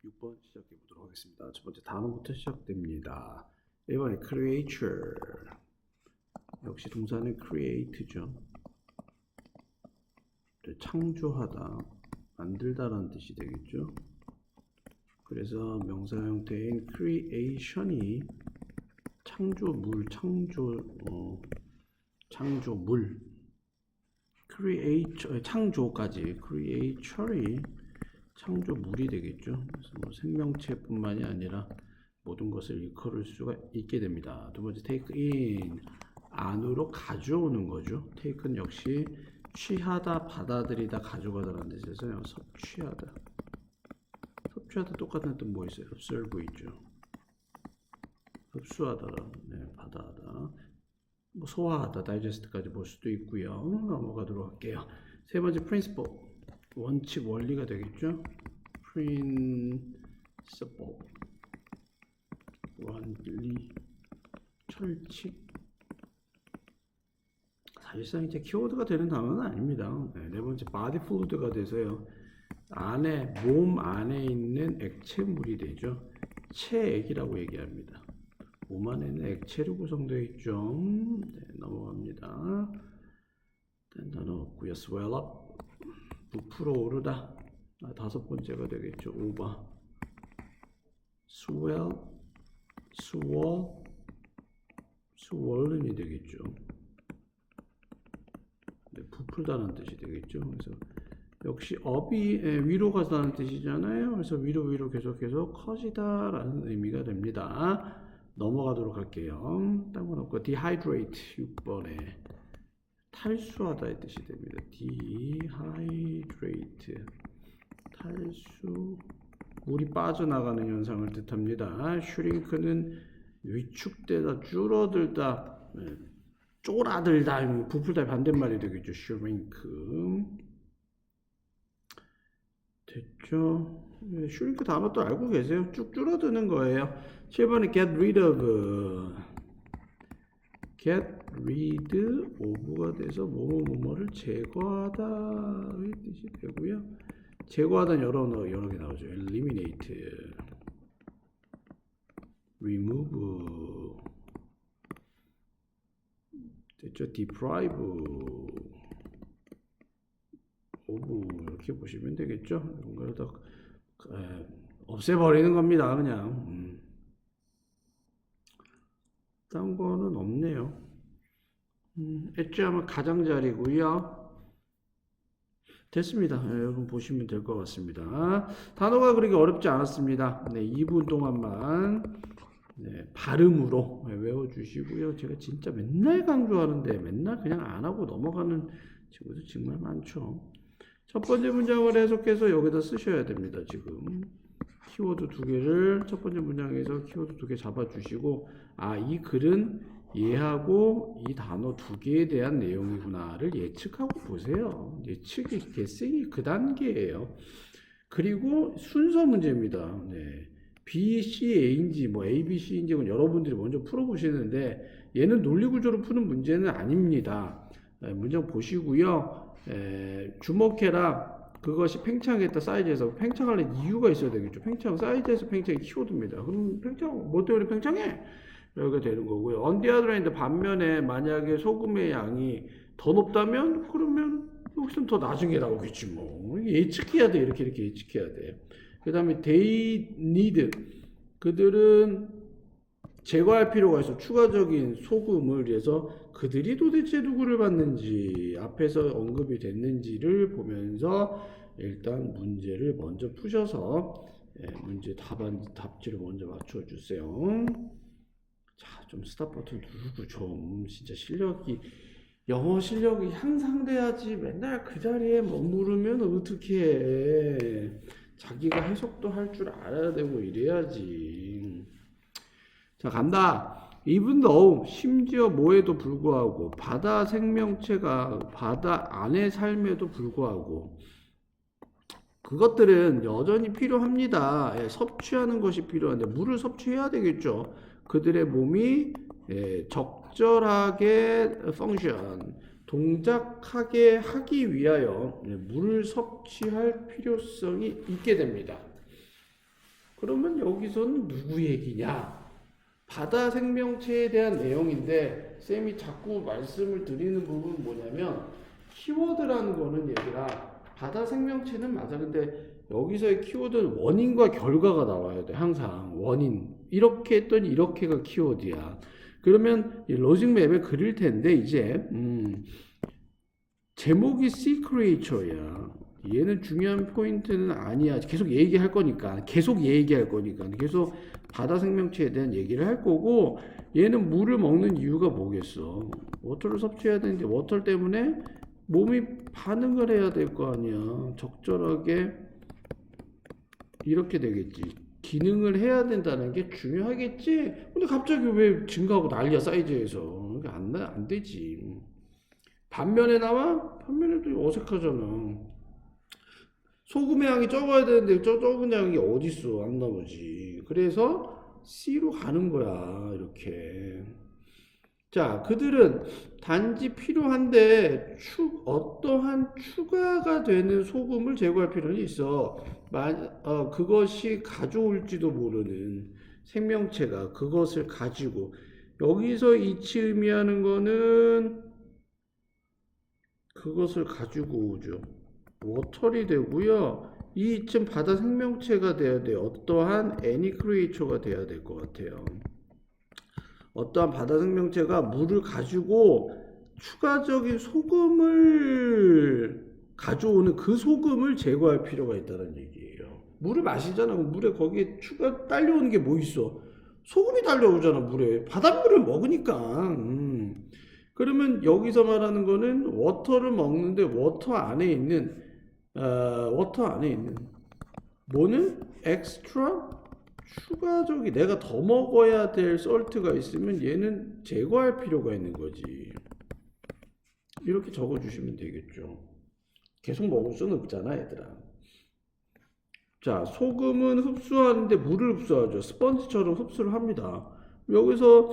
6번 시작해 보도록 하겠습니다. 첫 번째 단어부터 시작됩니다. 1번에 creature. 역시 동사는 create죠. 창조하다, 만들다라는 뜻이 되겠죠. 그래서 명사 형태인 creation이 창조물, 창조물, 창조까지 creature이 창조물이 되겠죠. 그래서 뭐 생명체뿐만이 아니라 모든 것을 일컬을 수가 있게 됩니다. 두 번째 take in, 안으로 가져오는 거죠. take는 역시 취하다, 받아들이다, 가져가다라는 뜻에서요. 섭취하다. 섭취하다 똑같은 뜻 뭐 있어요? absorb 있죠. 흡수하다라, 네, 받아하다. 뭐 소화하다, digest까지 볼 수도 있고요. 넘어가도록 할게요. 세 번째 principle, 원칙, 원리가 되겠죠. principle, 원리, 철칙. 사실상 이제 키워드가 되는 단어는 아닙니다. 네 번째 body fluid가 돼서요. 안에, 몸 안에 있는 액체물이 되죠. 체액이라고 얘기합니다. 몸 안에는 액체로 구성되어 있죠. 네, 넘어갑니다. 단어 없고요. swell up, 부풀어 오르다. 다섯 번째가 되겠죠. over, swell, swollen이 되겠죠. 네, 부풀다는 뜻이 되겠죠. 그래서 역시 up이 위로 가다는 뜻이잖아요. 그래서 위로 계속해서 커지다라는 의미가 됩니다. 넘어가도록 할게요. 딴 건 없고 dehydrate 6번에 탈수하다의 뜻이 됩니다. dehydrate, 탈수, 물이 빠져나가는 현상을 뜻합니다. shrink는 위축되다, 줄어들다, 쪼라들다, 부풀다 반대말이 되겠죠. shrink. 됐죠? shrink 단어 또 알고 계세요? 쭉 줄어드는 거예요. 7번에 get rid of, get rid of가 돼서 뭐뭐를 제거하다의 뜻이 되고요. 제거하다는 여러 개 나오죠. eliminate, remove, 됐죠? deprive of, 이렇게 보시면 되겠죠. 뭔가를 더 없애버리는 겁니다. 그냥. 딴 거는 없네요. 엣지하면 가장자리고요. 됐습니다. 여러분 보시면 될 것 같습니다. 단어가 그렇게 어렵지 않았습니다. 네, 2분 동안만 발음으로 외워주시고요. 제가 진짜 맨날 강조하는데 맨날 그냥 안 하고 넘어가는 친구들 정말 많죠. 첫 번째 문장을 해석해서 여기다 쓰셔야 됩니다. 지금 키워드 두 개를 첫 번째 문장에서 키워드 두 개 잡아주시고, 이 글은 얘하고 이 단어 두 개에 대한 내용이구나를 예측하고 보세요. 예측이, guessing이 그 단계예요. 그리고 순서 문제입니다. 네. B, C, A인지 뭐 A, B, C인지 여러분들이 먼저 풀어보시는데 얘는 논리구조로 푸는 문제는 아닙니다. 문장 보시고요. 주목해라. 그것이 팽창했다 사이즈에서 팽창할 이유가 있어야 되겠죠. 팽창, 사이즈에서 팽창이 키워드입니다. 그럼 팽창, 뭐 때문에 팽창해? 이렇게 되는 거고요. on the other hand, 반면에 만약에 소금의 양이 더 높다면 그러면 여기서는 더 나중에 나오겠지 뭐. 예측해야 돼. 이렇게 예측해야 돼. 그 다음에 they need, 그들은 제거할 필요가 있어. 추가적인 소금을 위해서 그들이 도대체 누구를 받는지 앞에서 언급이 됐는지를 보면서 일단 문제를 먼저 푸셔서 문제 답지를 먼저 맞춰주세요. 자, 좀 스탑 버튼 누르고 좀 진짜 영어 실력이 향상돼야지. 맨날 그 자리에 머무르면 어떻게 해. 자기가 해석도 할 줄 알아야 되고 이래야지. 자, 간다. even though, 심지어 뭐에도 불구하고, 바다 생명체가 바다 안에 삶에도 불구하고 그것들은 여전히 필요합니다. 섭취하는 것이 필요한데 물을 섭취해야 되겠죠. 그들의 몸이 적절하게 펑션, 동작하게 하기 위하여 물을 섭취할 필요성이 있게 됩니다. 그러면 여기서는 누구 얘기냐? 바다 생명체에 대한 내용인데 쌤이 자꾸 말씀을 드리는 부분은 뭐냐면 키워드라는 거는 얘들아 바다 생명체는 맞아. 근데 여기서의 키워드는 원인과 결과가 나와야 돼. 항상 원인 이렇게 했더니 이렇게가 키워드야. 그러면 이 로직 맵에 그릴 텐데 이제 제목이 Sea Creature야. 얘는 중요한 포인트는 아니야. 계속 얘기할 거니까. 계속 바다 생명체에 대한 얘기를 할 거고 얘는 물을 먹는 이유가 뭐겠어. 워터를 섭취해야 되는데 워터 때문에 몸이 반응을 해야 될 거 아니야. 적절하게 이렇게 되겠지. 기능을 해야 된다는 게 중요하겠지. 근데 갑자기 왜 증가하고 난리야 사이즈에서. 안 되지. 반면에 나와? 반면에도 어색하잖아. 소금의 양이 적어야 되는데 적은 양이 어딨어. 안 나오지. 그래서 C로 가는 거야. 이렇게. 자, 그들은 단지 필요한데 어떠한 추가가 되는 소금을 제거할 필요는 있어. 그것이 가져올지도 모르는 생명체가 그것을 가지고 여기서 이치 의미하는 거는 그것을 가지고 오죠. 워털이 되고요. 이 이쯤 바다 생명체가 돼야 돼요. 어떠한 any creature가 돼야 될 것 같아요. 어떠한 바다 생명체가 물을 가지고 추가적인 소금을 가져오는 그 소금을 제거할 필요가 있다는 얘기예요. 물을 마시잖아. 물에 거기에 추가 딸려오는 게 뭐 있어? 소금이 딸려오잖아, 물에. 바닷물을 먹으니까. 그러면 여기서 말하는 거는 워터를 먹는데 워터 안에 있는 뭐는 엑스트라 추가적인 내가 더 먹어야 될 솔트가 있으면 얘는 제거할 필요가 있는 거지. 이렇게 적어주시면 되겠죠. 계속 먹을 수는 없잖아, 얘들아. 자, 소금은 흡수하는데 물을 흡수하죠. 스펀지처럼 흡수를 합니다. 여기서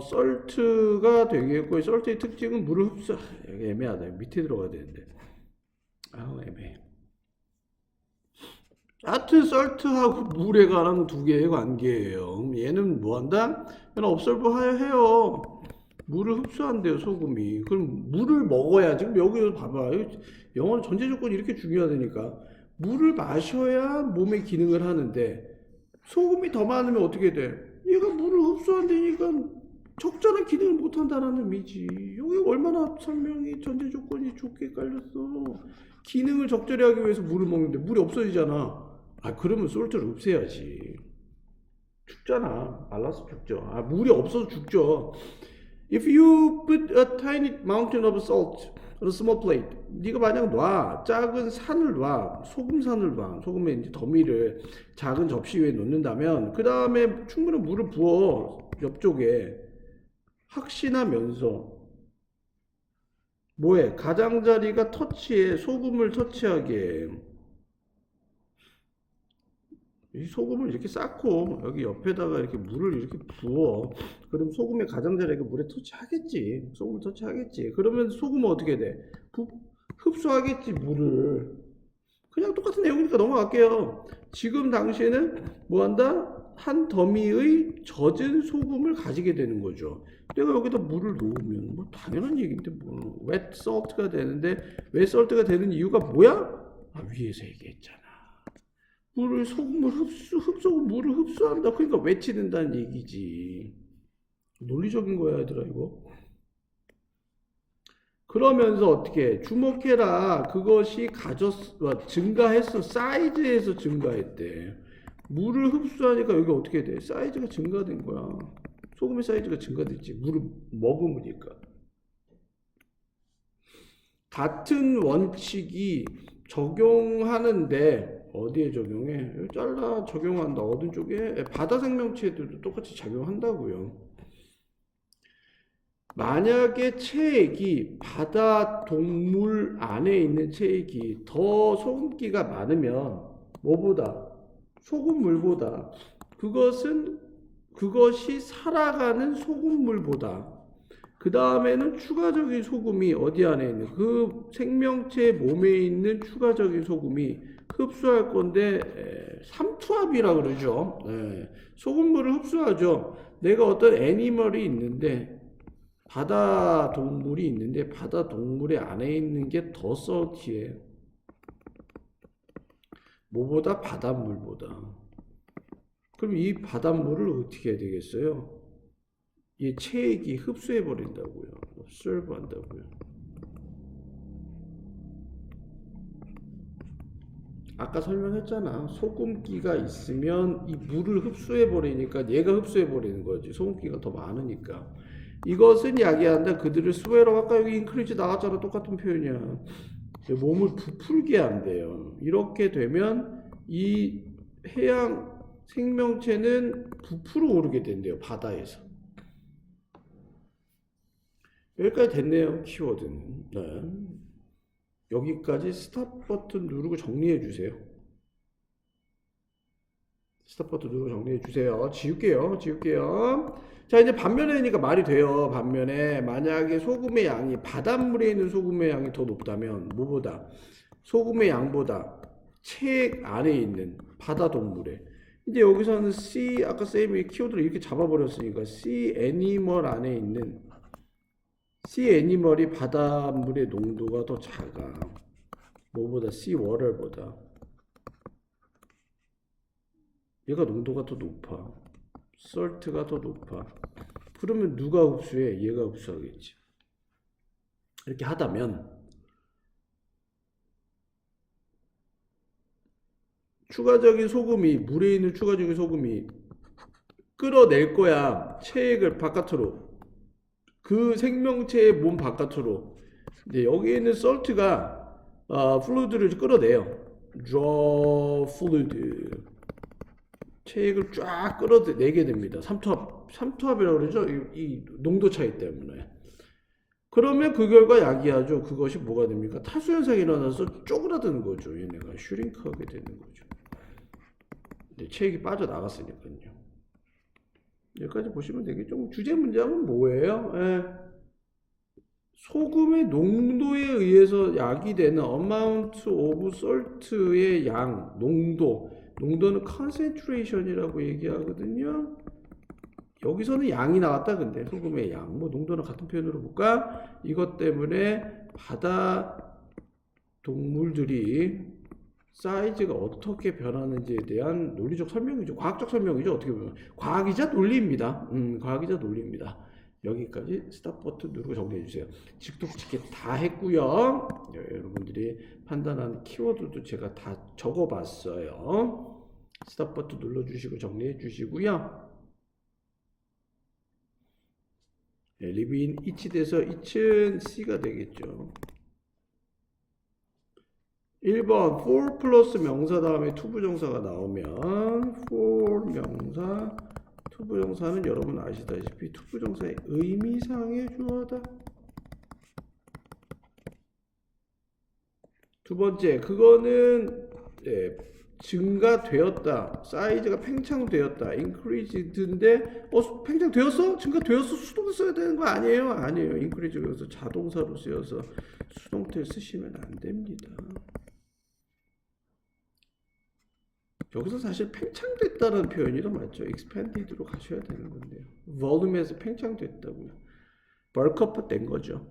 썰트가 되겠고, 썰트의 특징은 물을 애매하다. 밑에 들어가야 되는데. 애매해. 하여튼 썰트하고 물에 관한 두 개의 관계예요. 얘는 뭐 한다? 얘는 observe 해요. 물을 흡수한대요, 소금이. 그럼 물을 먹어야, 지금 여기서 봐봐. 영어는 전제 조건이 이렇게 중요하다니까. 물을 마셔야 몸의 기능을 하는데, 소금이 더 많으면 어떻게 돼? 얘가 물을 흡수한다니까 적절한 기능을 못한다는 의미지. 여기 얼마나 설명이 전제 조건이 좋게 깔렸어. 기능을 적절히 하기 위해서 물을 먹는데 물이 없어지잖아. 그러면 솔트를 없애야지. 죽잖아. 말라서 죽죠. 물이 없어서 죽죠. If you put a tiny mountain of salt on a small plate, 네가 만약 작은 산을 소금산을 소금의 이제 더미를 작은 접시 위에 놓는다면 그 다음에 충분히 물을 부어 옆쪽에 확신하면서 뭐해? 가장자리가 터치해 소금을 터치하게 이 소금을 이렇게 쌓고 여기 옆에다가 이렇게 물을 이렇게 부어. 그럼 소금의 가장자리가 물에 터치하겠지. 소금을 터치하겠지. 그러면 소금은 어떻게 돼? 흡수하겠지, 물을. 그냥 똑같은 내용이니까 넘어갈게요. 지금 당시에는 뭐 한다? 한 더미의 젖은 소금을 가지게 되는 거죠. 내가 여기다 물을 놓으면 뭐 당연한 얘기인데 뭐 wet salt가 되는데 wet salt가 되는 이유가 뭐야? 위에서 얘기했잖아. 소금을 물을 흡수한다. 그러니까 외치는다는 얘기지. 논리적인 거야, 얘들아, 이거. 그러면서 어떻게 주목해라. 그것이 증가했어. 사이즈에서 증가했대. 물을 흡수하니까 여기 어떻게 돼? 사이즈가 증가된 거야. 소금의 사이즈가 증가됐지. 물을 먹으니까. 같은 원칙이 적용하는데 어디에 적용해? 여기 잘라 적용한다. 어느 쪽에? 바다 생명체들도 똑같이 작용한다고요. 만약에 체액이 바다 동물 안에 있는 체액이 더 소금기가 많으면 뭐보다? 소금물보다 그것이 살아가는 소금물보다 그 다음에는 추가적인 소금이 어디 안에 있는 그 생명체 몸에 있는 추가적인 소금이 흡수할 건데 삼투압이라 그러죠. 소금물을 흡수하죠. 내가 어떤 애니멀이 있는데 바다 동물이 있는데 바다 동물의 안에 있는 게 더 썰티해요. 뭐보다 바닷물보다. 그럼 이 바닷물을 어떻게 해야 되겠어요? 이 체액이 흡수해 버린다고요. 흡수를 한다고요. 아까 설명했잖아. 소금기가 있으면 이 물을 흡수해 버리니까 얘가 흡수해 버리는 거지. 소금기가 더 많으니까. 이것은 이야기한다. 그들을 스웨러 아까 여기 인크리지 나왔잖아. 똑같은 표현이야. 몸을 부풀게 한대요. 이렇게 되면 이 해양 생명체는 부풀어 오르게 된대요. 바다에서. 여기까지 됐네요. 키워드는. 네. 여기까지 스탑 버튼 누르고 정리해 주세요. 스탑 버튼 누르고 정리해 주세요. 지울게요. 자, 이제 반면에니까 말이 돼요. 반면에 만약에 소금의 양이 바닷물에 있는 소금의 양이 더 높다면 뭐보다 소금의 양보다 체액 안에 있는 바다 동물에 이제 여기서는 C 아까 쌤이 키워드를 이렇게 잡아버렸으니까 C 애니멀 안에 있는 C 애니멀이 바닷물의 농도가 더 작아. 뭐보다 C 워터보다 얘가 농도가 더 높아. 솔트가 더 높아. 그러면 누가 흡수해? 얘가 흡수하겠지. 이렇게 하다면 추가적인 소금이 물에 있는 추가적인 소금이 끌어낼 거야. 체액을 바깥으로. 그 생명체의 몸 바깥으로. 이제 여기 있는 솔트가 플루이드를 끌어내요. draw fluid. 체액을 쫙 끌어내게 됩니다. 삼투압이라고 그러죠. 이 농도 차이 때문에. 그러면 그 결과 야기하죠. 그것이 뭐가 됩니까? 탈수 현상이 일어나서 쪼그라드는 거죠. 얘네가 슈링크하게 되는 거죠. 체액이 빠져나갔으니까요. 여기까지 보시면 되겠죠. 주제 문장은 뭐예요? 소금의 농도에 의해서 야기되는 amount of salt의 양, 농도는 concentration이라고 얘기하거든요. 여기서는 양이 나왔다. 근데 소금의 양, 농도는 같은 표현으로 볼까? 이것 때문에 바다 동물들이 사이즈가 어떻게 변하는지에 대한 논리적 설명이죠. 과학적 설명이죠. 어떻게 보면 과학이자 논리입니다. 과학이자 논리입니다. 여기까지 스탑 버튼 누르고 정리해 주세요. 직독직게 다 했고요. 여러분들이 판단하는 키워드도 제가 다 적어봤어요. 스탑 버튼 눌러주시고 정리해 주시고요. 리브인 이치 돼서 이치는 C가 되겠죠. 1번 for 플러스 명사 다음에 투부정사가 나오면 for 명사 투부정사는 여러분 아시다시피 투부정사의 의미상의 주어다. 두 번째, 그거는 증가되었다. 사이즈가 팽창되었다. increased인데 팽창되었어? 증가되었어? 수동태 써야 되는 거 아니에요? 아니에요. increase 여기서 자동사로 쓰여서 수동태 쓰시면 안 됩니다. 여기서 사실 팽창됐다는 표현이 더 맞죠. expanded로 가셔야 되는 건데요. volume에서 팽창됐다고요. bulk up 된 거죠.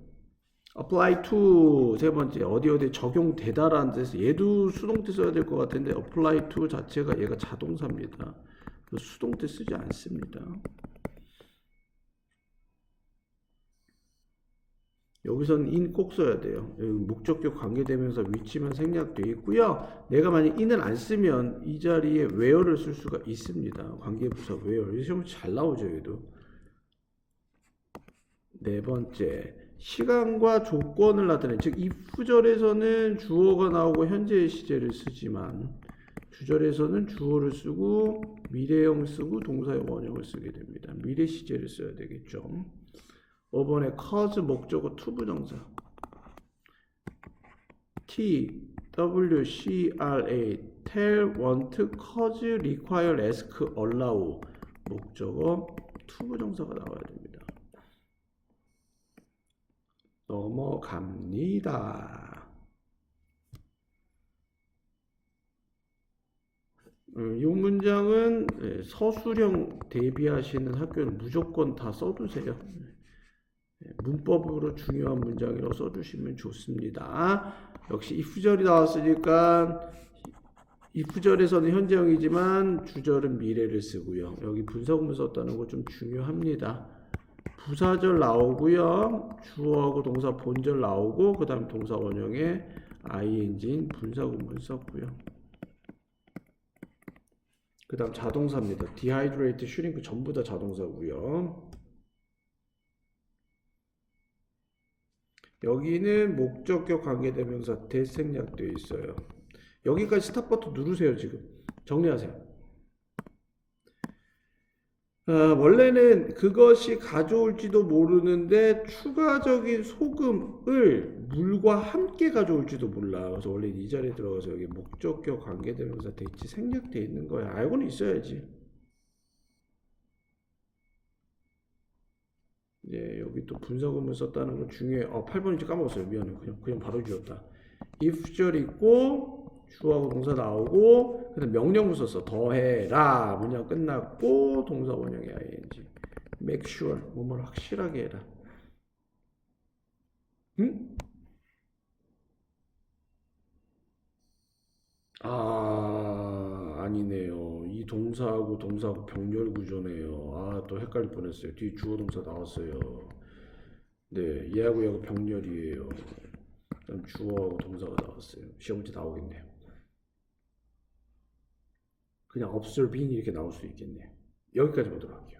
apply to 세 번째 어디 적용되다라는 데서 얘도 수동태 써야 될 것 같은데 apply to 자체가 얘가 자동사입니다. 수동태 쓰지 않습니다. 여기서는 in 꼭 써야 돼요. 여기 목적격 관계대명사 위치만 생략되어 있고요. 내가 만약 in을 안 쓰면 이 자리에 where를 쓸 수가 있습니다. 관계부사 where. 시험 잘 나오죠. 얘도. 네 번째, 시간과 조건을 나타내는, 즉 if절에서는 주어가 나오고 현재의 시제를 쓰지만 주절에서는 주어를 쓰고 미래형 쓰고 동사의 원형을 쓰게 됩니다. 미래 시제를 써야 되겠죠. 5번에 cause 목적어 투부정사 T, W, C, R, A tell, want, cause, require, ask, allow 목적어 투부정사가 나와야 됩니다. 넘어갑니다. 이 문장은 서술형 대비하시는 학교는 무조건 다 써두세요. 문법으로 중요한 문장이라고 써주시면 좋습니다. 역시 if절이 나왔으니까 if절에서는 현재형이지만 주절은 미래를 쓰고요. 여기 분사구문 썼다는 거 좀 중요합니다. 부사절 나오고요. 주어하고 동사 본절 나오고 그 다음 동사 원형에 ing인 분사구문 썼고요. 그 다음 자동사입니다. dehydrate, shrink 전부 다 자동사고요. 여기는 목적격 관계대명사 대생략되어 있어요. 여기까지 스탑 버튼 누르세요. 지금 정리하세요. 원래는 그것이 가져올지도 모르는데 추가적인 소금을 물과 함께 가져올지도 몰라. 그래서 원래 이 자리에 들어가서 여기 목적격 관계대명사 대치 생략되어 있는 거야. 알고는 있어야지. 예, 여기 또 분사구문 썼다는 거 중요해. 8번인지 까먹었어요. 미안해. 그냥 바로 지웠다. if절 있고 주어하고 동사 나오고 그다음 명령문 썼어. 더해라. 문장 끝났고 동사 원형에 ing. make sure. 뭐뭘 확실하게 해라. 응? 아니네요. 이 동사하고 병렬 구조네요. 또 헷갈릴 뻔했어요. 뒤에 주어 동사 나왔어요. 네, 얘하고 병렬이에요. 그다음 주어하고 동사가 나왔어요. 시험 문제 나오겠네요. 그냥 observing 이렇게 나올 수 있겠네요. 여기까지 보도록 할게요.